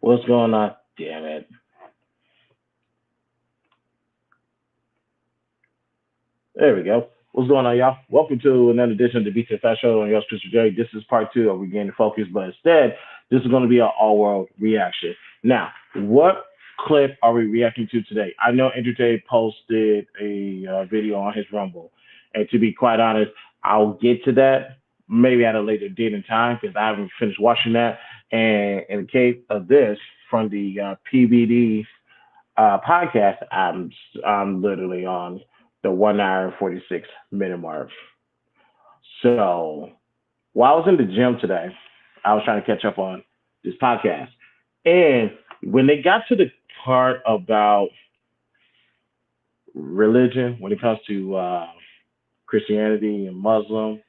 What's going on? Damn it. There we go. What's going on, y'all? Welcome to another edition of the Beats and Fast Show on your host, Christopher J. This is part two of Regaining Focus, but instead, this is going to be an all-world reaction. Now, what clip are we reacting to today? I know Entertainment posted a video on his Rumble, and to be quite honest, I'll get to that maybe at a later date and time because I haven't finished watching that. And in the case of this, from the PBD podcast, I'm literally on the 1 hour and 46 minute mark. So while I was in the gym today, I was trying to catch up on this podcast. And when they got to the part about religion, when it comes to Christianity and Muslim,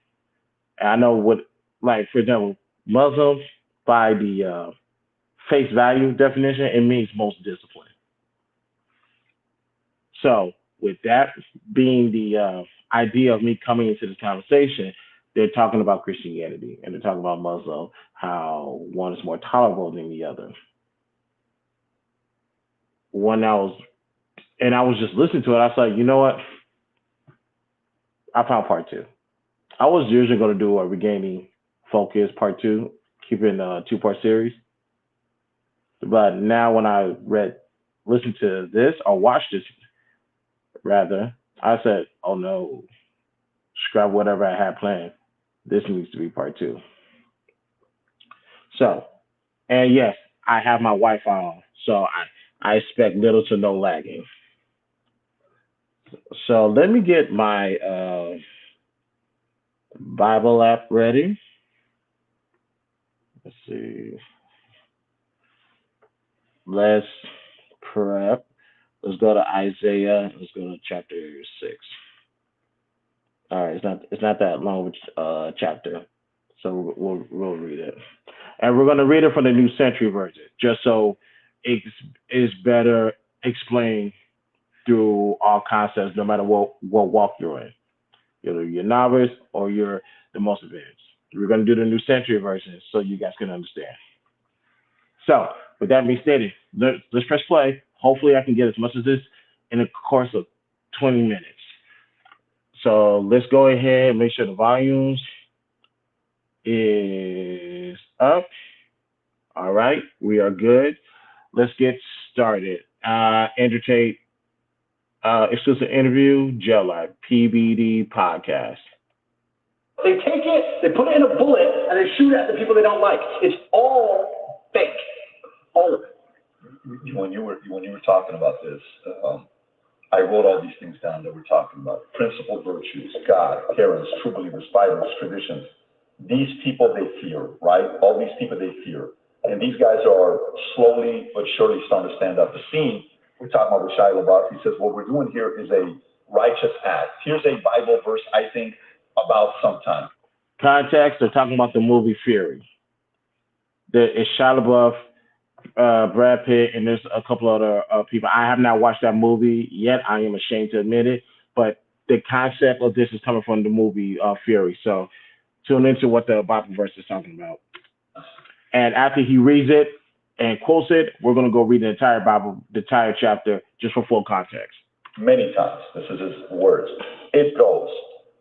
and I know what, like, for example, Muslims, by the face value definition, it means most disciplined. So, with that being the idea of me coming into this conversation, they're talking about Christianity and they're talking about Muslim, how one is more tolerable than the other. When I was just listening to it, I was like, you know what? I found part two. I was usually going to do a Regaining Focus part two, keeping a two-part series. But now when I listened to this or watched this rather, I said, oh no, scrap whatever I had planned. This needs to be part two. So, and yes, I have my Wi-Fi on, so I expect little to no lagging. So let me get my Bible app ready. Let's see. Let's prep. Let's go to Isaiah. Let's go to chapter 6. All right, it's not that long of a chapter, so we'll read it, and we're gonna read it from the New Century Version, just so it is better explained through all concepts, no matter what walk you're in. You're novice or you're the most advanced. We're gonna do the New Century Version so you guys can understand. So, with that being stated, let's press play. Hopefully, I can get as much of this in the course of 20 minutes. So, let's go ahead and make sure the volumes is up. All right, we are good. Let's get started. Entertain exclusive interview, Gel Life, PBD podcast. They take it, they put it in a bullet, and they shoot at the people they don't like. It's all fake. All of it. When you were talking about this, I wrote all these things down that we're talking about. Principal virtues, God, parents, true believers, Bibles, traditions. These people they fear, right? All these people they fear. And these guys are slowly but surely starting to stand up. The scene we're talking about with Shia LaBeouf, he says, what we're doing here is a righteous act. Here's a Bible verse, I think, about sometime. Context, they're talking about the movie Fury. It's Shia LaBeouf, Brad Pitt, and there's a couple other people. I have not watched that movie yet. I am ashamed to admit it. But the concept of this is coming from the movie Fury. So tune into what the Bible verse is talking about. And after he reads it and quotes it, we're going to go read the entire Bible, the entire chapter, just for full context. Many times. This is his words. It goes,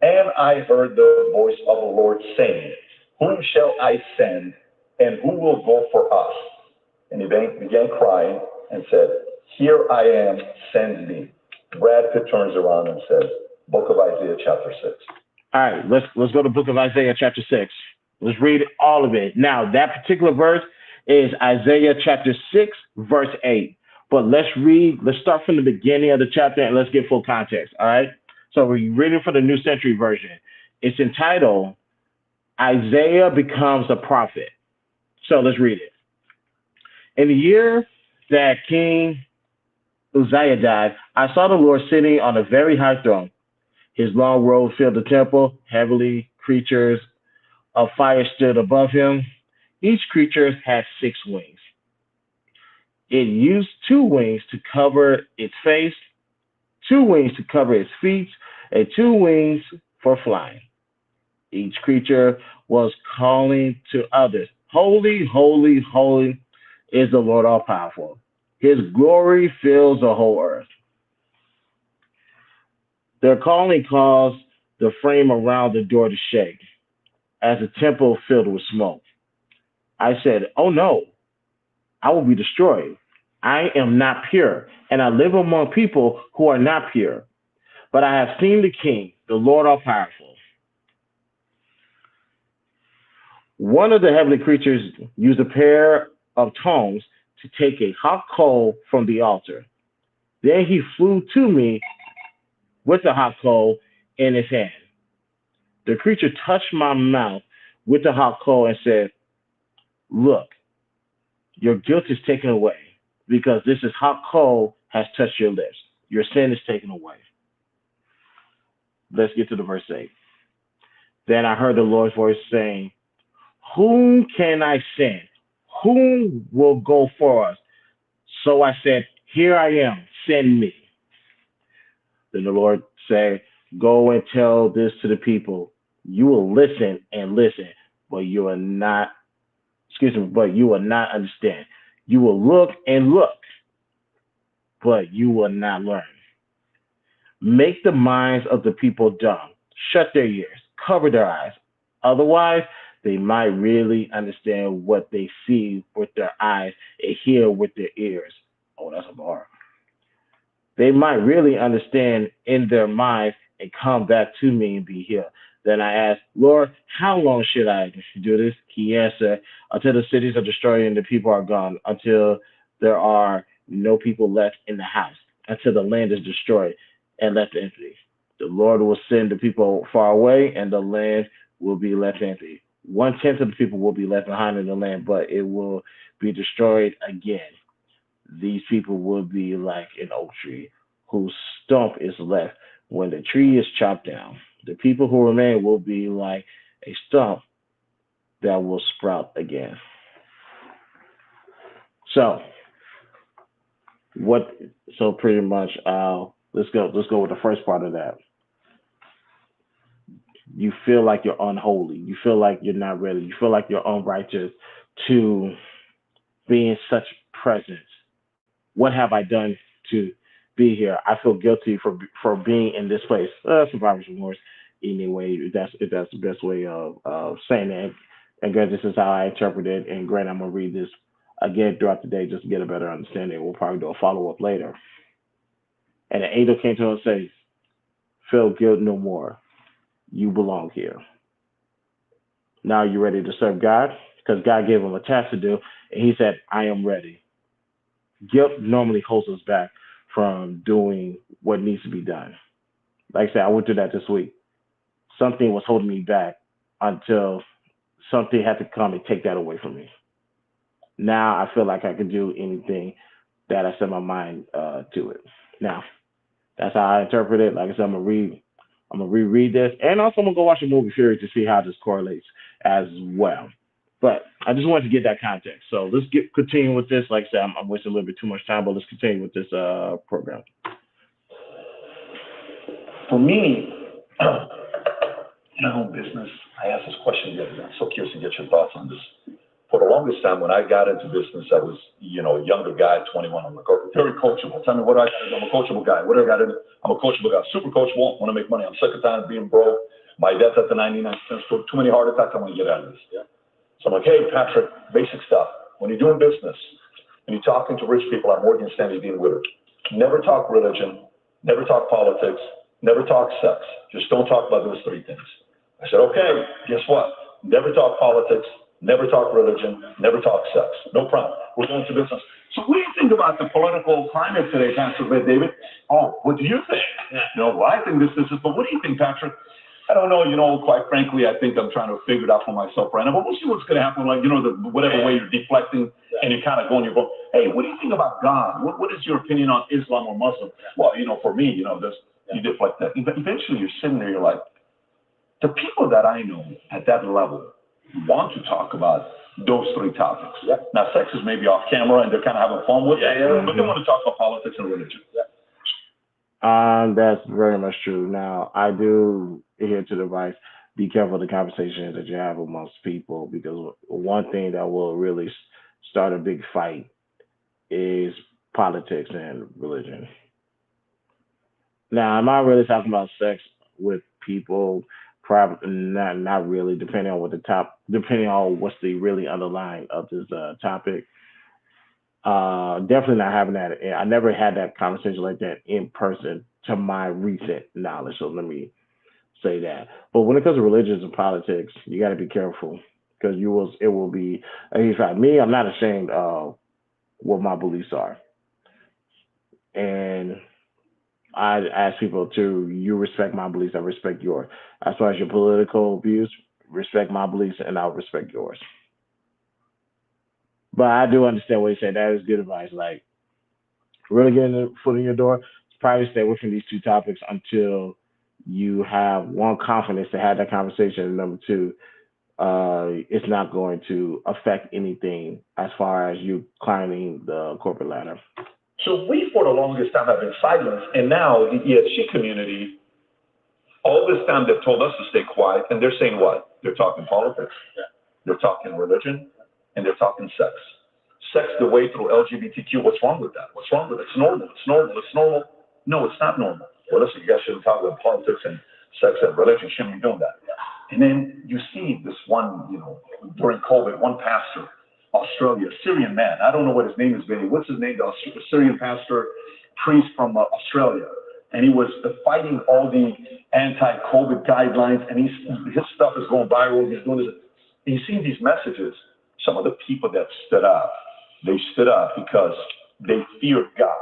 and I heard the voice of the Lord saying, whom shall I send, and who will go for us? And he began crying and said, here I am, send me. Brad Pitt turns around and says, Book of Isaiah, chapter 6. All right, let's go to the book of Isaiah chapter 6. Let's read all of it. Now, that particular verse is Isaiah chapter 6, verse 8. But let's start from the beginning of the chapter and let's get full context. All right. So we're reading from the New Century Version. It's entitled Isaiah Becomes a Prophet. So let's read it. In the year that King Uzziah died, I saw the Lord sitting on a very high throne. His long robe filled the temple. Heavenly creatures of fire stood above him. Each creature had 6 wings. It used 2 wings to cover its face, 2 wings to cover its feet, and 2 wings for flying. Each creature was calling to others, Holy, holy, holy is the Lord all-powerful. His glory fills the whole earth. Their calling caused the frame around the door to shake as the temple filled with smoke. I said, oh no, I will be destroyed. I am not pure, and I live among people who are not pure. But I have seen the King, the Lord all-powerful. One of the heavenly creatures used a pair of tongs to take a hot coal from the altar. Then he flew to me with the hot coal in his hand. The creature touched my mouth with the hot coal and said, look, your guilt is taken away because this is hot coal has touched your lips. Your sin is taken away. Let's get to the verse 8. Then I heard the Lord's voice saying, whom can I send? Whom will go for us? So I said, here I am, send me. Then the Lord said, go and tell this to the people. You will listen and listen, but you will not, but you will not understand. You will look and look, but you will not learn. Make the minds of the people dumb. Shut their ears, cover their eyes. Otherwise, they might really understand what they see with their eyes and hear with their ears. Oh, that's a bar. They might really understand in their minds and come back to me and be healed. Then I asked, Lord, how long should I do this? He answered, until the cities are destroyed and the people are gone, until there are no people left in the house, until the land is destroyed and left empty. The Lord will send the people far away, and the land will be left empty. 1/10 of the people will be left behind in the land, but it will be destroyed again. These people will be like an oak tree whose stump is left when the tree is chopped down. The people who remain will be like a stump that will sprout again. So what? So pretty much, let's go. Let's go with the first part of that. You feel like you're unholy. You feel like you're not ready. You feel like you're unrighteous to be in such presence. What have I done to be here? I feel guilty for being in this place. Survivor's remorse. Anyway, if that's the best way of saying it. And again, this is how I interpret it. And granted, I'm gonna read this again throughout the day just to get a better understanding. We'll probably do a follow up later. And the angel came to him and said, "Feel guilt no more. You belong here. Now you're ready to serve God," because God gave him a task to do, and he said, "I am ready." Guilt normally holds us back from doing what needs to be done. Like I said, I went through that this week. Something was holding me back until something had to come and take that away from me. Now I feel like I can do anything that I set my mind to it. Now that's how I interpret it. Like I said, I'm gonna reread this, and also I'm gonna go watch the movie Fury to see how this correlates as well. But I just wanted to get that context. So let's continue with this. Like I said, I'm wasting a little bit too much time, but let's continue with this program. For me, in my own business, I asked this question the other day. I'm so curious to get your thoughts on this. For the longest time, when I got into business, I was, a younger guy, 21. I'm very coachable. Tell me what I got to do. I'm a coachable guy. What do I got to do? I'm a coachable guy. Super coachable. Want to make money. I'm sick of time being broke. My debt's at the 99 cents. Too many heart attacks. I want to get out of this. Yeah. So I'm like, hey, Patrick, basic stuff. When you're doing business and you're talking to rich people, I'm Morgan Stanley being with it. Never talk religion. Never talk politics. Never talk sex. Just don't talk about those three things. I said, okay, guess what? Never talk politics, never talk religion, never talk sex. No problem. We're going to business. So what do you think about the political climate today, Pastor David? Oh, what do you think? Well, I think this, but what do you think, Patrick? I don't know, quite frankly, I think I'm trying to figure it out for myself right now, but we'll see what's going to happen. Like, whatever way you're deflecting and you're kind of going, hey, what do you think about God? What is your opinion on Islam or Muslim? Well, for me, you deflect that. Eventually you're sitting there, you're like, the people that I know at that level want to talk about those three topics. Now, sex is maybe off camera and they're kind of having fun with it, but they want to talk about politics and religion. That's very much true. Now, I do adhere to the advice, be careful of the conversations that you have amongst people, because one thing that will really start a big fight is politics and religion. Now, am I really talking about sex with people? Probably not really, depending on what's the really underlying of this topic. Definitely not having that. I never had that conversation like that in person to my recent knowledge. So let me say that. But when it comes to religions and politics, you got to be careful, because it will be a huge fight. Me, I'm not ashamed of what my beliefs are, and I ask people to, you respect my beliefs, I respect yours. As far as your political views, respect my beliefs, and I'll respect yours. But I do understand what you said. That is good advice. Like, really getting the foot in your door, probably stay away from these two topics until you have, one, confidence to have that conversation, and number two, it's not going to affect anything as far as you climbing the corporate ladder. So we, for the longest time, have been silenced, and now the ESG community, all this time they've told us to stay quiet, and they're saying what? They're talking politics, they're talking religion, and they're talking sex. Sex the way through LGBTQ. What's wrong with that? What's wrong with it? It's normal. It's normal. It's normal. No, it's not normal. Well, listen, you guys shouldn't talk about politics and sex and religion. You shouldn't be doing that. And then you see this one, during COVID, one pastor, Australia, Syrian man. I don't know what his name is, Benny. What's his name? The Syrian pastor, priest from Australia. And he was fighting all the anti-COVID guidelines, and his stuff is going viral. He's doing this. And you see these messages. Some of the people that stood up, they stood up because they feared God.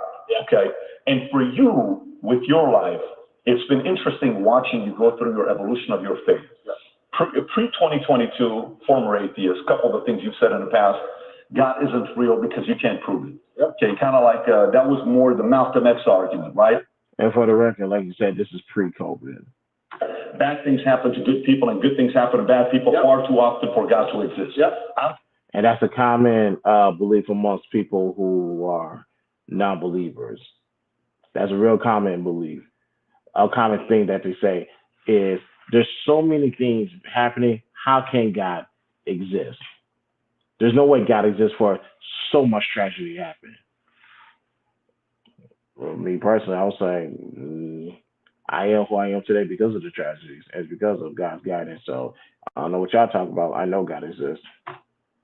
Okay. And for you, with your life, it's been interesting watching you go through your evolution of your faith. Pre-2022, former atheist, a couple of the things you've said in the past, God isn't real because you can't prove it. Okay, kind of like that was more the Malcolm X argument, right? And for the record, like you said, this is pre-COVID. Bad things happen to good people, and good things happen to bad people far too often for God to exist. And that's a common belief amongst people who are non-believers. That's a real common belief. A common thing that they say is, there's so many things happening. How can God exist? There's no way God exists for so much tragedy happening. Well, me personally, I was saying, I am who I am today because of the tragedies and because of God's guidance. So I don't know what y'all talk about. I know God exists.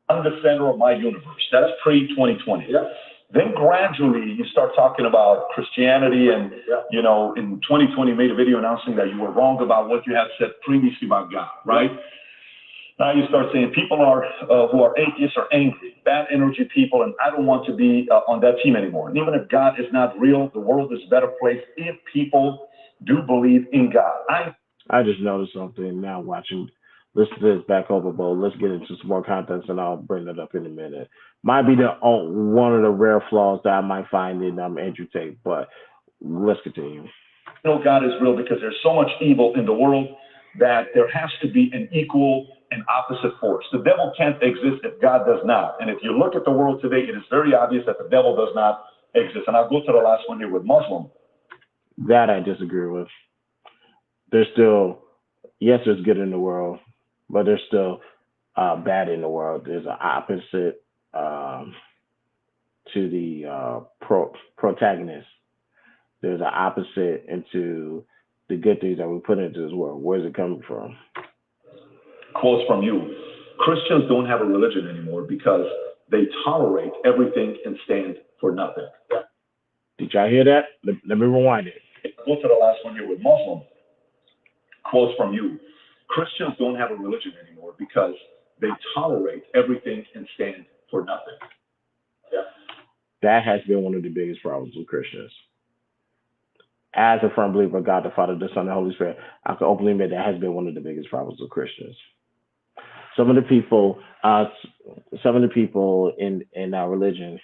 I'm the center of my universe. That's pre-2020. Then gradually you start talking about Christianity, and in 2020 you made a video announcing that you were wrong about what you had said previously about God, right? Now you start saying people who are atheists are angry, bad energy people, and I don't want to be on that team anymore. And even if God is not real, the world is a better place if people do believe in God. I just noticed something now watching. Listen to this back over, Bo. Let's get into some more context, and I'll bring it up in a minute. Might be one of the rare flaws that I might find in Andrew Tate, but let's continue. God is real because there's so much evil in the world that there has to be an equal and opposite force. The devil can't exist if God does not. And if you look at the world today, it is very obvious that the devil does not exist. And I'll go to the last one here with Muslim. That I disagree with. There's still, yes, there's good in the world, but there's still bad in the world. There's an opposite to the protagonist. There's an opposite into the good things that we put into this world. Where's it coming from? Quotes from you. Christians don't have a religion anymore because they tolerate everything and stand for nothing. Did y'all hear that? Let me rewind it. Go to the last one here with Muslim. Quotes from you. Christians don't have a religion anymore because they tolerate everything and stand for nothing. Yeah. That has been one of the biggest problems with Christians. As a firm believer of God, the Father, the Son, and the Holy Spirit, I can openly admit that has been one of the biggest problems with Christians. Some of the people, in our religion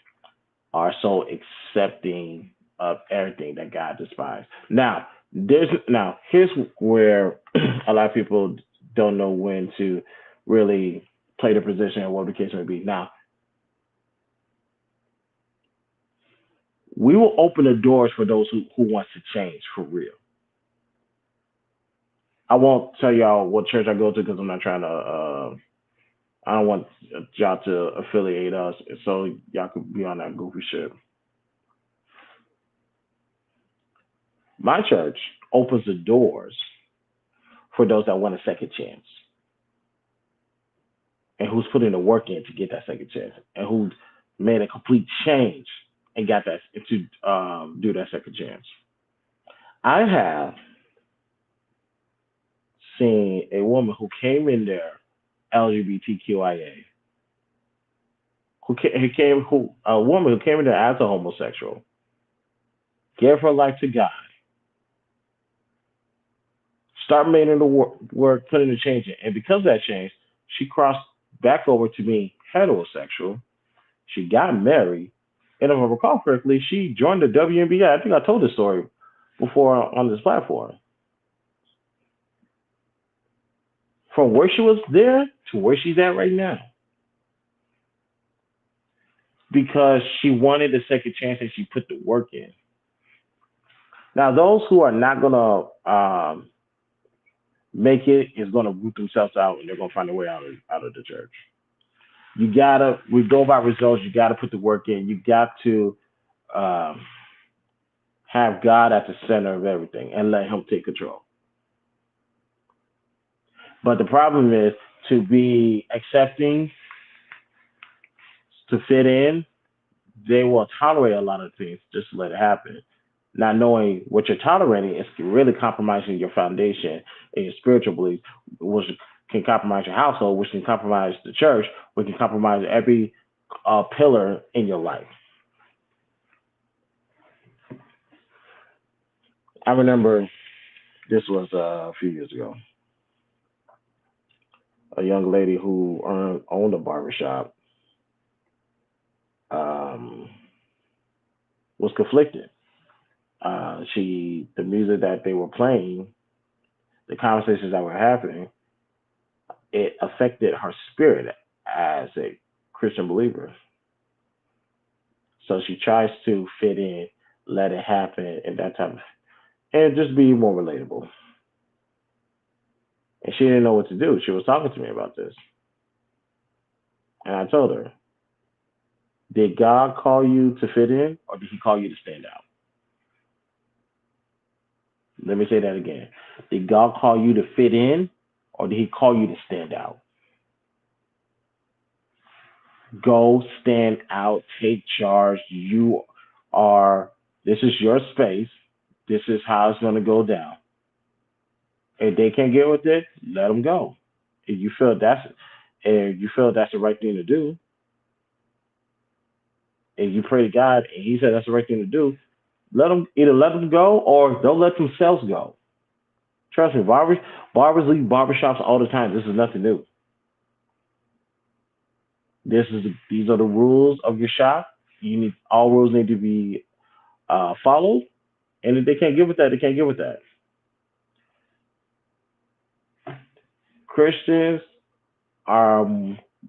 are so accepting of everything that God despises. Here's where a lot of people don't know when to really play the position and what the case may be. Now, we will open the doors for those who wants to change for real. I won't tell y'all what church I go to because I'm not trying to. I don't want y'all to affiliate us, so y'all could be on that goofy shit. My church opens the doors for those that want a second chance and who's putting the work in to get that second chance and who's made a complete change and got that to do that second chance. I have seen a woman who came in there LGBTQIA, a woman who came in there as a homosexual, gave her life to God, start making the work, putting the change in, and because of that change, she crossed back over to being heterosexual. She got married, and if I recall correctly, she joined the WNBA. I think I told this story before on this platform. From where she was there to where she's at right now. Because she wanted a second chance and she put the work in. Now, those who are not going to make it is going to root themselves out and they're going to find a way out of the church. We go by results. You got to put the work in. You got to have God at the center of everything and let him take control. But the problem is to be accepting, to fit in, they will tolerate a lot of things just to let it happen. Not knowing what you're tolerating is really compromising your foundation and your spiritual beliefs, which can compromise your household, which can compromise the church, which can compromise every pillar in your life. I remember this was a few years ago. A young lady who owned a barbershop was conflicted. The music that they were playing, the conversations that were happening, it affected her spirit as a Christian believer. So she tries to fit in, let it happen, and that type of, and just be more relatable. And she didn't know what to do. She was talking to me about this. And I told her, did God call you to fit in or did he call you to stand out? Let me say that again. Did God call you to fit in or did he call you to stand out? Go stand out, take charge. This is your space. This is how it's going to go down. If they can't get with it, let them go. If you feel that's the right thing to do, and you pray to God and he said that's the right thing to do, let them go or don't let themselves go. Trust me, barbers leave barbershops all the time. This is nothing new. These are the rules of your shop. All rules need to be followed, and if they can't get with that, they can't get with that. Christians are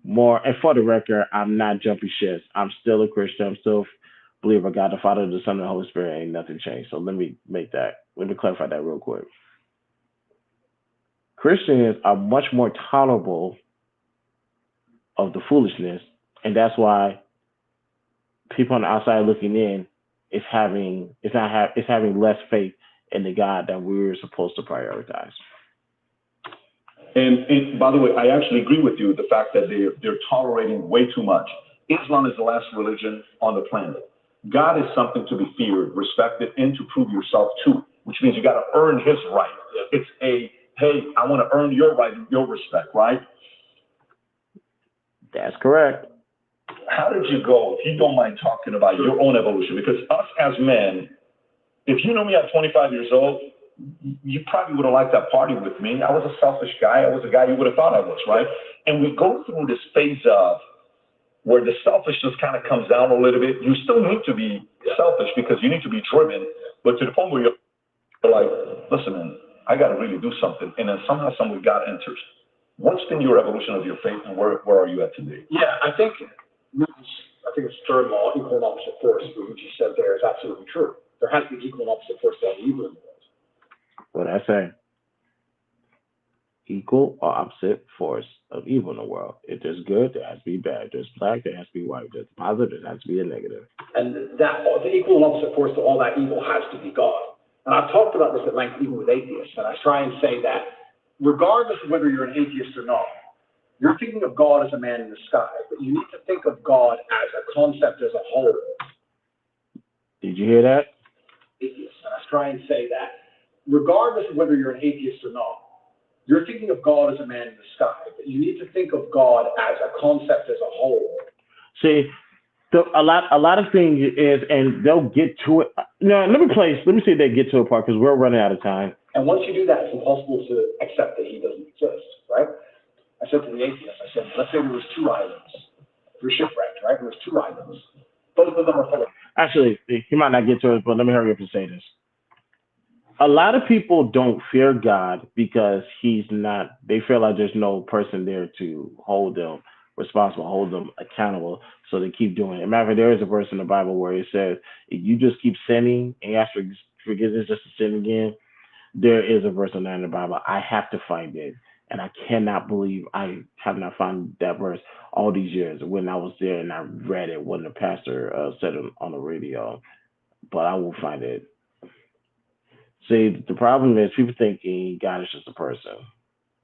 more, and for the record, I'm not jumping shits. I'm still a Christian. I'm still a believer of God, the Father, the Son, and the Holy Spirit. Ain't nothing changed. So let me clarify that real quick. Christians are much more tolerable of the foolishness, and that's why people on the outside looking in is having less faith in the God that we're supposed to prioritize. And by the way, I actually agree with you, the fact that they're tolerating way too much. Islam is the last religion on the planet. God is something to be feared, respected, and to prove yourself to. which means you got to earn his right. It's a, hey, I want to earn your right, your respect, right? That's correct. How did you go, if you don't mind talking about your own evolution? Because us as men, if you knew me at 25 years old, you probably would have liked that party with me. I was a selfish guy. I was a guy you would have thought I was, right? And we go through this phase of where the selfishness kind of comes down a little bit. You still need to be selfish because you need to be driven, but to the point where you're like, listen, man, I got to really do something. And then somehow, some way, God enters. What's been your evolution of your faith, and where are you at today? Yeah, I think it's third law, equal and opposite force, what you said there is absolutely true. There has to be equal and opposite force to all the evil in the world. What I say, equal or opposite force of evil in the world. If there's good, there has to be bad. If there's black, there has to be white. If there's positive, there has to be a negative. And that the equal and opposite force to all that evil has to be God. And I've talked about this at length even with atheists, and I try and say that regardless of whether you're an atheist or not, you're thinking of God as a man in the sky, but you need to think of God as a concept as a whole. Did you hear that? Atheists, and I try and say that regardless of whether you're an atheist or not, you're thinking of God as a man in the sky, but you need to think of God as a concept as a whole. See, a lot of things is, and they'll get to it. No, let me see if they get to a part because we're running out of time. And once you do that, it's impossible to accept that he doesn't exist, right? I said to the atheist, I said, let's say there was two islands. You're shipwrecked, right? There was two islands. Both of them are full of. Actually, he might not get to it, but let me hurry up and say this. A lot of people don't fear God because he's not, they feel like there's no person there to hold them responsible, hold them accountable. So they keep doing it. Matter of fact, there is a verse in the Bible where it says, if you just keep sinning and ask for forgiveness just to sin again, there is a verse on that in the Bible. I have to find it. And I cannot believe I have not found that verse all these years when I was there and I read it when the pastor said it on the radio. But I will find it. See, the problem is people think God is just a person.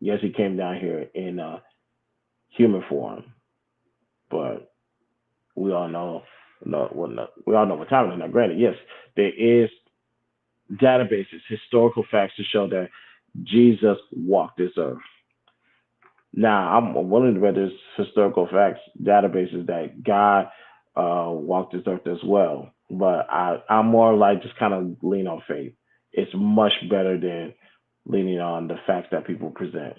Yes, he came down here in human form, but we all know, we all know what time it is. Now, granted, yes, there is databases, historical facts to show that Jesus walked this earth. Now, I'm willing to bet there's historical facts, databases that God walked this earth as well. But I'm more like just kind of lean on faith. It's much better than leaning on the facts that people present.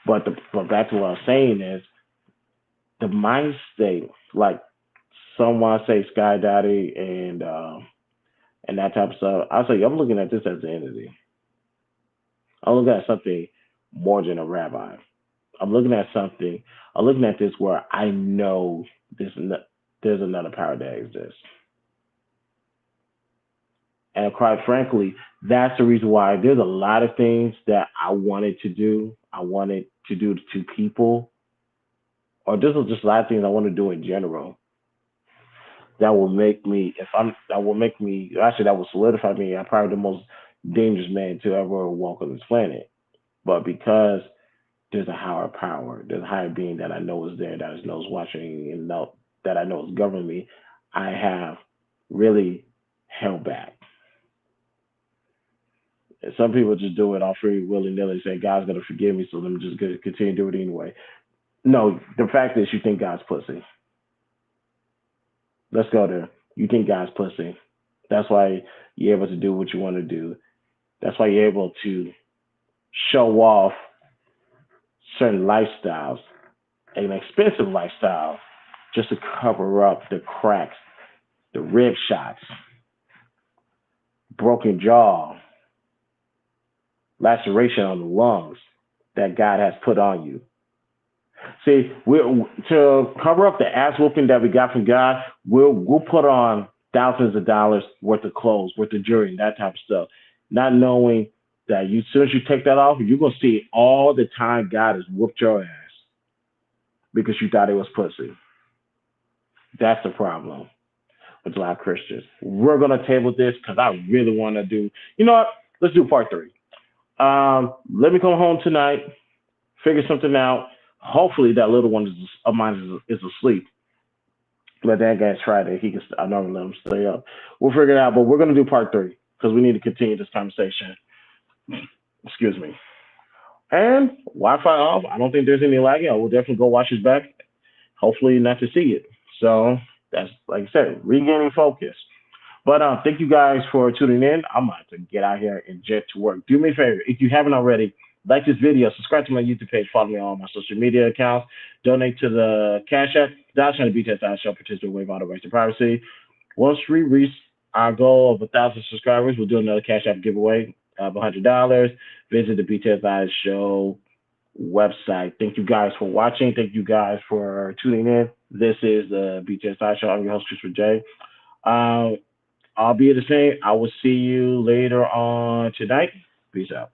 But back to what I was saying is the mind state, like someone say Sky Daddy and that type of stuff. I say I'm looking at this as an entity. I'm looking at something more than a rabbi. I'm looking at something. I'm looking at this where I know there's another power that exists. And quite frankly, that's the reason why there's a lot of things that I wanted to do. I wanted to do to people, or this is just a lot of things I want to do in general. That will make me, that will solidify me. I'm probably the most dangerous man to ever walk on this planet. But because there's a higher power, there's a higher being that I know is there, that I know is watching, and that I know is governing me, I have really held back. Some people just do it all free, willy nilly, say God's gonna forgive me, so let me just continue to do it anyway. No, the fact is, you think God's pussy. Let's go there. You think God's pussy. That's why you're able to do what you want to do. That's why you're able to show off certain lifestyles, an expensive lifestyle, just to cover up the cracks, the rib shots, broken jaw, laceration on the lungs that God has put on you. See, to cover up the ass whooping that we got from God, we'll put on thousands of dollars worth of clothes, worth of jewelry, and that type of stuff, not knowing that as soon as you take that off, you're gonna see all the time God has whooped your ass because you thought it was pussy. That's the problem with a lot of Christians. We're gonna table this because I really want to do. You know what? Let's do part 3. Let me come home tonight, figure something out. Hopefully that little one of mine is asleep. But that guy's Friday. I normally let him stay up. We'll figure it out, but we're gonna do part 3. because we need to continue this conversation. Excuse me. And Wi-Fi off. I don't think there's any lagging. I will definitely go watch his back. Hopefully not to see it. So that's like I said, regaining focus. But thank you guys for tuning in. I'm about to get out here and jet to work. Do me a favor, if you haven't already, like this video, subscribe to my YouTube page, follow me on my social media accounts, donate to the Cash App, Dash on the BTS Show, participate, waive all the rights to privacy. Once we reach our goal of 1,000 subscribers, we'll do another Cash App giveaway of $100. Visit the BTS Show website. Thank you guys for watching. Thank you guys for tuning in. This is the BTS Show. I'm your host, Christopher J. I'll be the same. I will see you later on tonight. Peace out.